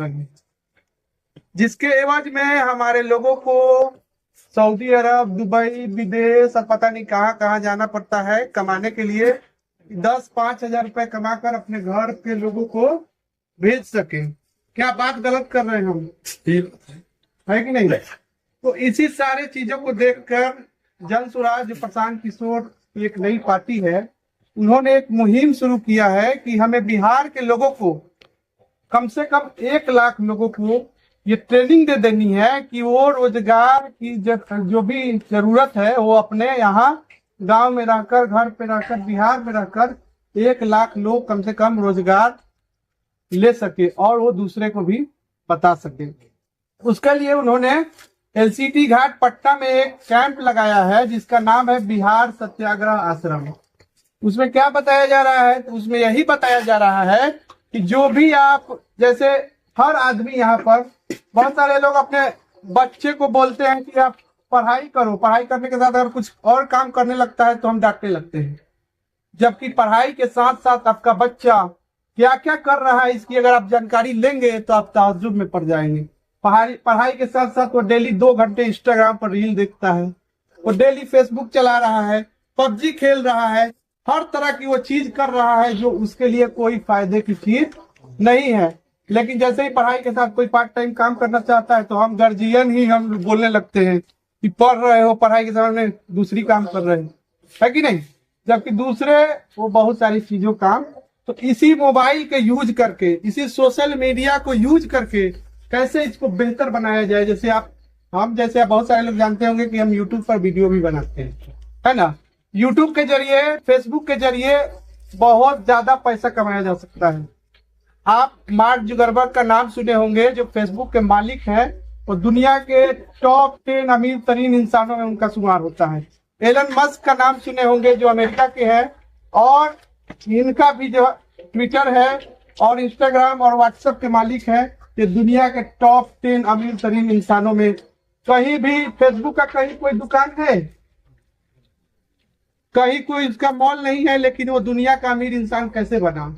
रहे हैं, जिसके एवज में हमारे लोगों को सऊदी अरब, दुबई, विदेश और पता नहीं कहाँ कहाँ जाना पड़ता है कमाने के लिए। 10-5 हजार रुपए कमाकर अपने घर के लोगों को भेज सके। क्या बात गलत कर रहे हैं हम? है कि नहीं? तो इसी सारे चीजों को देखकर जन स्वराज जो प्रशांत किशोर की एक नई पार्टी है, उन्होंने एक मुहिम शुरू किया है कि हमें बिहार के लोगों को कम से कम 1 लाख लोगों को ये ट्रेनिंग दे देनी है कि वो रोजगार की जो भी जरूरत है वो अपने यहाँ गांव में रहकर, घर पे रहकर, बिहार में रहकर 1 लाख लोग कम से कम रोजगार ले सके और वो दूसरे को भी बता सके। उसके लिए उन्होंने एलसीटी घाट पटना में एक कैंप लगाया है जिसका नाम है बिहार सत्याग्रह आश्रम। उसमें क्या बताया जा रहा है? तो उसमें यही बताया जा रहा है कि जो भी आप, जैसे हर आदमी यहाँ पर, बहुत सारे लोग अपने बच्चे को बोलते हैं कि आप पढ़ाई करो, पढ़ाई करने के साथ अगर कुछ और काम करने लगता है तो हम डांटने लगते हैं, जबकि पढ़ाई के साथ साथ आपका बच्चा क्या क्या कर रहा है इसकी अगर आप जानकारी लेंगे तो आप ताज्जुब में पड़ जाएंगे। पढ़ाई के साथ साथ वो डेली 2 घंटे इंस्टाग्राम पर रील देखता है, वो डेली फेसबुक चला रहा है, पबजी खेल रहा है, हर तरह की वो चीज कर रहा है जो उसके लिए कोई फायदे की चीज नहीं है। लेकिन जैसे ही पढ़ाई के साथ कोई पार्ट टाइम काम करना चाहता है तो हम गार्जियन ही हम बोलने लगते हैं कि पढ़ रहे हो, पढ़ाई के सामने दूसरी काम कर रहे हैं, है कि नहीं? जबकि दूसरे वो बहुत सारी चीजों काम। तो इसी मोबाइल के यूज करके, इसी सोशल मीडिया को यूज करके कैसे इसको बेहतर बनाया जाए। जैसे आप बहुत सारे लोग जानते होंगे कि हम यूट्यूब पर वीडियो भी बनाते हैं, है ना? यूट्यूब के जरिए, फेसबुक के जरिए बहुत ज्यादा पैसा कमाया जा सकता है। आप मार्क जुकरबर्ग का नाम सुने होंगे, जो फेसबुक के मालिक हैं, वो दुनिया के टॉप 10 अमीर तरीन इंसानों में उनका शुमार होता है। एलन मस्क का नाम सुने होंगे, जो अमेरिका के हैं, और इनका भी जो ट्विटर है और इंस्टाग्राम और व्हाट्सएप के मालिक हैं। ये दुनिया के टॉप 10 अमीर तरीन इंसानों में। कहीं भी फेसबुक का कहीं कोई दुकान है, कहीं कोई इसका मॉल नहीं है, लेकिन वो दुनिया का अमीर इंसान कैसे बना?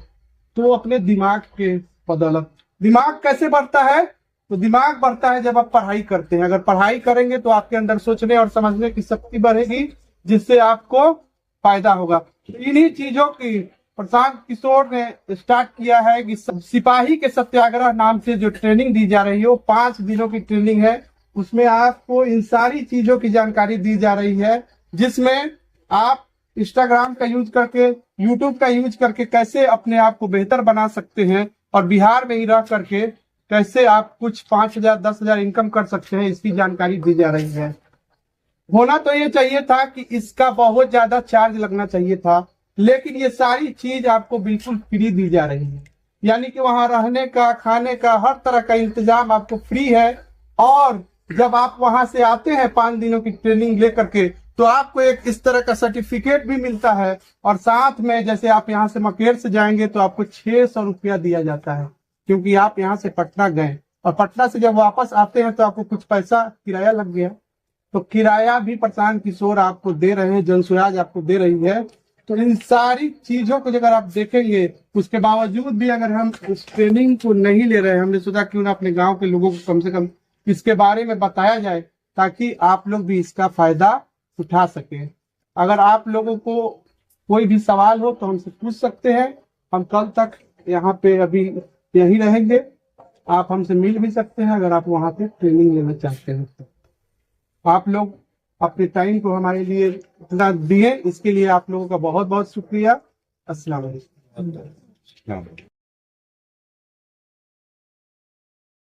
तो अपने दिमाग के बदौलत। दिमाग कैसे बढ़ता है? तो दिमाग बढ़ता है जब आप पढ़ाई करते हैं। अगर पढ़ाई करेंगे तो आपके अंदर सोचने और समझने की शक्ति बढ़ेगी, जिससे आपको फायदा होगा। तो इन्हीं चीजों की प्रशांत किशोर ने स्टार्ट किया है कि सिपाही के सत्याग्रह नाम से जो ट्रेनिंग दी जा रही है, वो 5 दिनों की ट्रेनिंग है। उसमें आपको इन सारी चीजों की जानकारी दी जा रही है, जिसमें आप इंस्टाग्राम का यूज करके, यूट्यूब का यूज करके कैसे अपने आप को बेहतर बना सकते हैं, और बिहार में ही रह करके कैसे आप कुछ 5,000 10,000 इनकम कर सकते हैं, इसकी जानकारी दी जा रही है। होना तो ये चाहिए था कि इसका बहुत ज्यादा चार्ज लगना चाहिए था, लेकिन ये सारी चीज आपको बिल्कुल फ्री दी जा रही है। यानी कि वहां रहने का, खाने का, हर तरह का इंतजाम आपको फ्री है। और जब आप वहां से आते हैं 5 दिनों की ट्रेनिंग लेकर के, तो आपको एक इस तरह का सर्टिफिकेट भी मिलता है। और साथ में जैसे आप यहाँ से मकेर से जाएंगे तो आपको 600 रुपया दिया जाता है, क्योंकि आप यहाँ से पटना गए, और पटना से जब वापस आते हैं तो आपको कुछ पैसा किराया लग गया। तो किराया भी प्रशांत किशोर आपको दे रहे हैं, जन स्वराज आपको दे रही है। तो इन सारी चीजों को अगर आप देखेंगे, उसके बावजूद भी अगर हम इस ट्रेनिंग को नहीं ले रहे हैं, हमने सोचा क्यों ना अपने गांव के लोगों को कम से कम इसके बारे में बताया जाए, ताकि आप लोग भी इसका फायदा उठा सके। अगर आप लोगों को कोई भी सवाल हो तो हमसे पूछ सकते हैं। हम कल तक यहाँ पे अभी यही रहेंगे, आप हमसे मिल भी सकते हैं अगर आप वहाँ पे ट्रेनिंग लेना चाहते हैं तो। आप लोग अपने टाइम को हमारे लिए इतना दिए, इसके लिए आप लोगों का बहुत बहुत शुक्रिया। अस्सलाम वालेकुम।